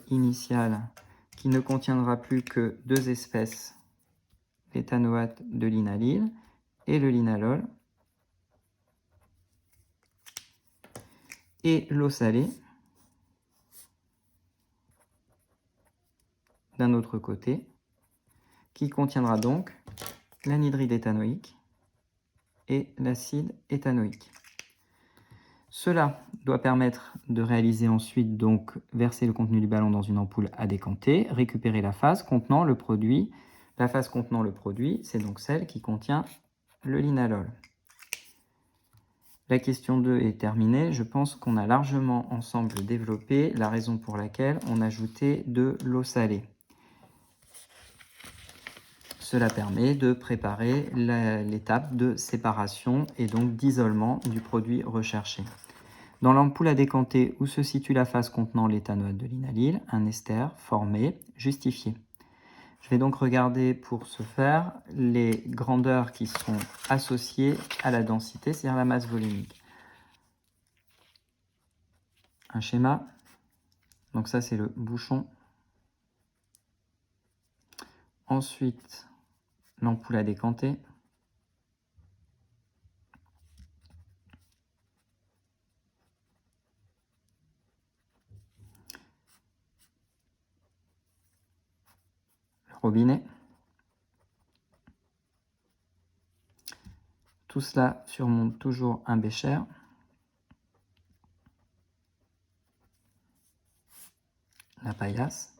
initial qui ne contiendra plus que 2 espèces, l'éthanoate de linalyle et le linalol, et l'eau salée d'un autre côté, qui contiendra donc l'anhydride éthanoïque et l'acide éthanoïque. Cela doit permettre de réaliser ensuite, donc, verser le contenu du ballon dans une ampoule à décanter, récupérer la phase contenant le produit. La phase contenant le produit, c'est donc celle qui contient le linalol. La question 2 est terminée. Je pense qu'on a largement ensemble développé la raison pour laquelle on ajoutait de l'eau salée. Cela permet de préparer l'étape de séparation et donc d'isolement du produit recherché. Dans l'ampoule à décanter où se situe la phase contenant l'éthanoate de linalyle, un ester formé, justifié. Je vais donc regarder pour ce faire les grandeurs qui sont associées à la densité, c'est-à-dire la masse volumique. Un schéma, donc ça c'est le bouchon. Ensuite, l'ampoule à décanter. Le robinet. Tout cela surmonte toujours un bécher. La paillasse.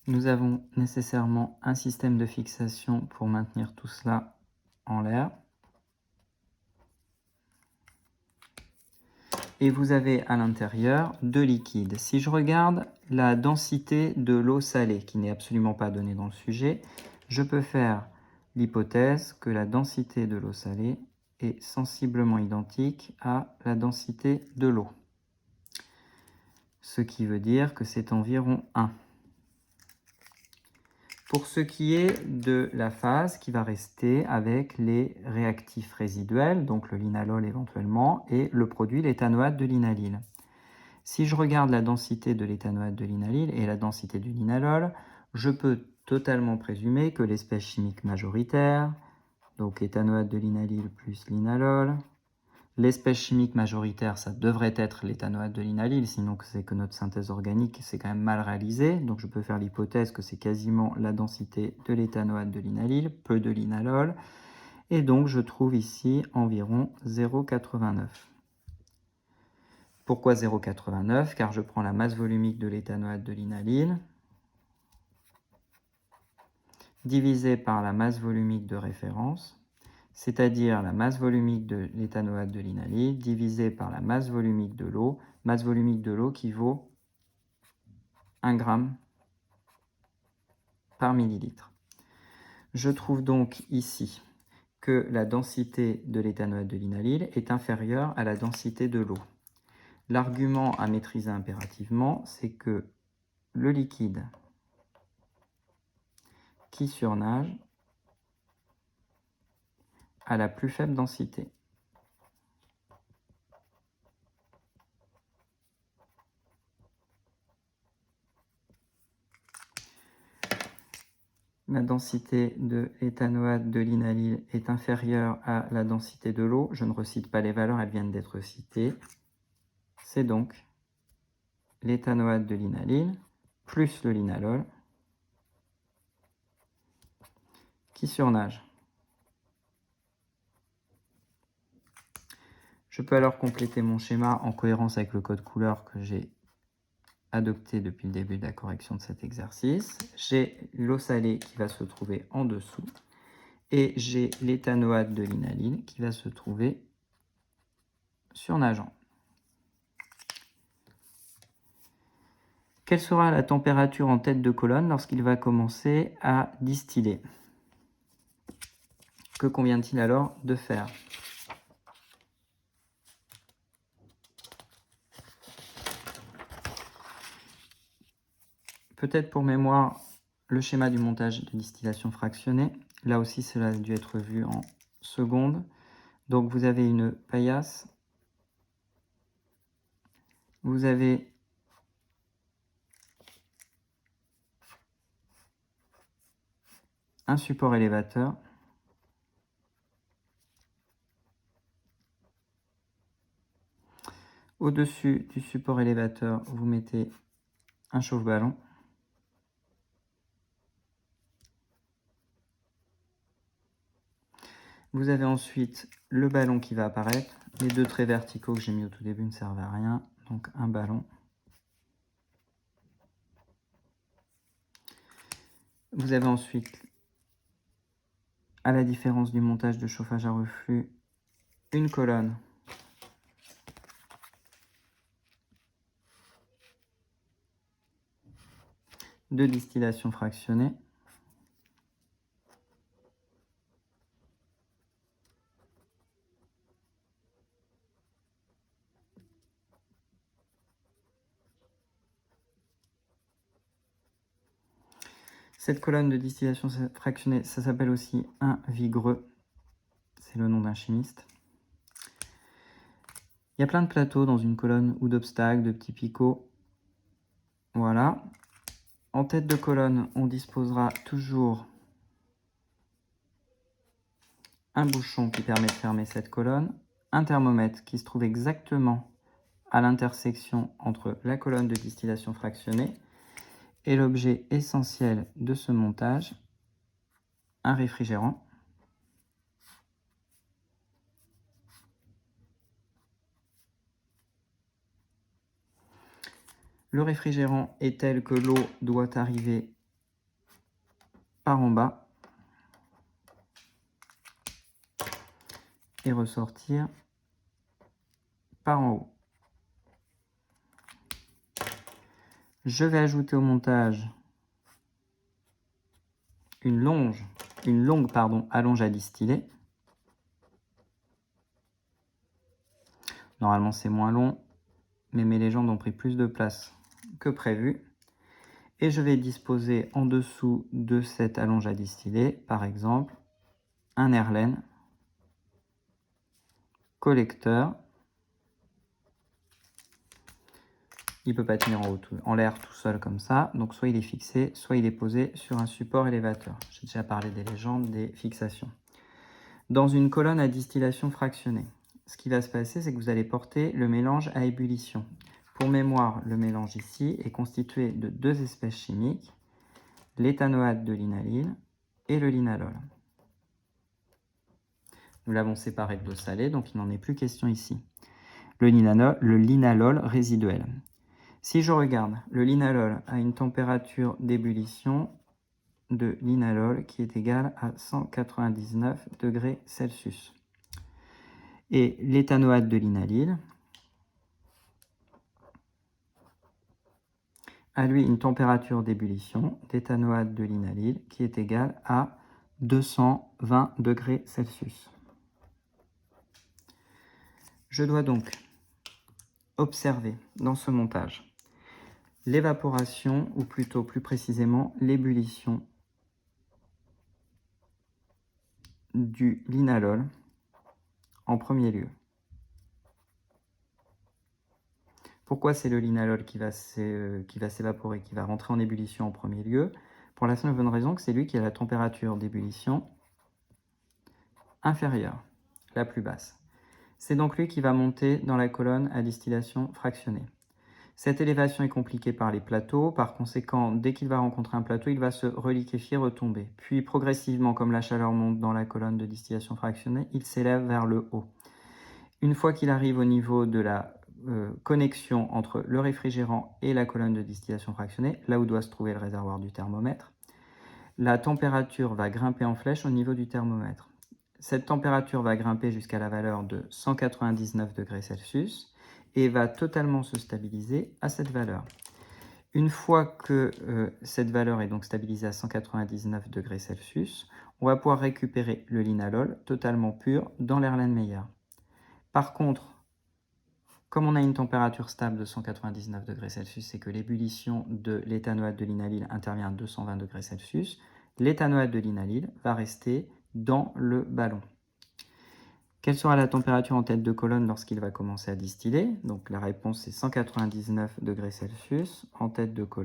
Nous avons nécessairement un système de fixation pour maintenir tout cela en l'air. Et vous avez à l'intérieur 2 liquides. Si je regarde la densité de l'eau salée, qui n'est absolument pas donnée dans le sujet, je peux faire l'hypothèse que la densité de l'eau salée est sensiblement identique à la densité de l'eau. Ce qui veut dire que c'est environ 1. Pour ce qui est de la phase qui va rester avec les réactifs résiduels, donc le linalol éventuellement, et le produit l'éthanoate de linalyle. Si je regarde la densité de l'éthanoate de linalyle et la densité du linalol, je peux totalement présumer que l'espèce chimique majoritaire, donc éthanoate de linalyle plus linalol, l'espèce chimique majoritaire, ça devrait être l'éthanoate de linalyle, sinon c'est que notre synthèse organique, c'est quand même mal réalisé. Donc je peux faire l'hypothèse que c'est quasiment la densité de l'éthanoate de linalyle, peu de linalol. Et donc je trouve ici environ 0,89. Pourquoi 0,89? Car je prends la masse volumique de l'éthanoate de linalyle divisé par la masse volumique de référence, c'est-à-dire la masse volumique de l'éthanoate de linalyle divisé par la masse volumique de l'eau qui vaut 1 g par millilitre. Je trouve donc ici que la densité de l'éthanoate de linalyle est inférieure à la densité de l'eau. L'argument à maîtriser impérativement, c'est que le liquide qui surnage a la plus faible densité. La densité de l'éthanoate de linalyle est inférieure à la densité de l'eau. Je ne recite pas les valeurs, elles viennent d'être citées. C'est donc l'éthanoate de linalyle plus le linalol qui surnage. Je peux alors compléter mon schéma en cohérence avec le code couleur que j'ai adopté depuis le début de la correction de cet exercice. J'ai l'eau salée qui va se trouver en dessous et j'ai l'éthanoate de linalyle qui va se trouver surnageant. Quelle sera la température en tête de colonne lorsqu'il va commencer à distiller? Que convient-il alors de faire? Peut-être pour mémoire, le schéma du montage de distillation fractionnée. Là aussi, cela a dû être vu en seconde. Donc vous avez une paillasse, vous avez un support élévateur, au-dessus du support élévateur, vous mettez un chauffe-ballon. Vous avez ensuite le ballon qui va apparaître. Les deux traits verticaux que j'ai mis au tout début ne servent à rien. Donc un ballon. Vous avez ensuite, à la différence du montage de chauffage à reflux, une colonne de distillation fractionnée. Cette colonne de distillation fractionnée, ça s'appelle aussi un vigreux. C'est le nom d'un chimiste. Il y a plein de plateaux dans une colonne ou d'obstacles, de petits picots. Voilà. En tête de colonne, on disposera toujours un bouchon qui permet de fermer cette colonne, un thermomètre qui se trouve exactement à l'intersection entre la colonne de distillation fractionnée et l'objet essentiel de ce montage, un réfrigérant. Le réfrigérant est tel que l'eau doit arriver par en bas et ressortir par en haut. Je vais ajouter au montage une longue allonge à distiller. Normalement c'est moins long, mais mes légendes ont pris plus de place que prévu. Et je vais disposer en dessous de cette allonge à distiller, par exemple, un airline collecteur. Il ne peut pas tenir en l'air tout seul comme ça, donc soit il est fixé, soit il est posé sur un support élévateur. J'ai déjà parlé des légendes, des fixations. Dans une colonne à distillation fractionnée, ce qui va se passer, c'est que vous allez porter le mélange à ébullition. Pour mémoire, le mélange ici est constitué de deux espèces chimiques, l'éthanoate de linalyle et le linalol. Nous l'avons séparé de l'eau salée, donc il n'en est plus question ici. Le linalol résiduel. Si je regarde, le linalol a une température d'ébullition de linalol qui est égale à 199 degrés Celsius. Et l'éthanoate de linalyle a lui une température d'ébullition d'éthanoate de linalyle qui est égale à 220 degrés Celsius. Je dois donc observer dans ce montage l'évaporation, ou plutôt plus précisément l'ébullition du linalol en premier lieu. Pourquoi c'est le linalol qui va s'évaporer, qui va rentrer en ébullition en premier lieu? Pour la simple bonne raison que c'est lui qui a la température d'ébullition inférieure, la plus basse. C'est donc lui qui va monter dans la colonne à distillation fractionnée. Cette élévation est compliquée par les plateaux, par conséquent, dès qu'il va rencontrer un plateau, il va se reliquéfier, retomber. Puis progressivement, comme la chaleur monte dans la colonne de distillation fractionnée, il s'élève vers le haut. Une fois qu'il arrive au niveau de la connexion entre le réfrigérant et la colonne de distillation fractionnée, là où doit se trouver le réservoir du thermomètre, la température va grimper en flèche au niveau du thermomètre. Cette température va grimper jusqu'à la valeur de 199 degrés Celsius et va totalement se stabiliser à cette valeur. Une fois que cette valeur est donc stabilisée à 199 degrés Celsius, on va pouvoir récupérer le linalol totalement pur dans l'Erlenmeyer. Par contre, comme on a une température stable de 199 degrés Celsius et que l'ébullition de l'éthanoate de linalyle intervient à 220 degrés Celsius, l'éthanoate de linalyle va rester dans le ballon. Quelle sera la température en tête de colonne lorsqu'il va commencer à distiller? Donc la réponse est 199 degrés Celsius en tête de colonne.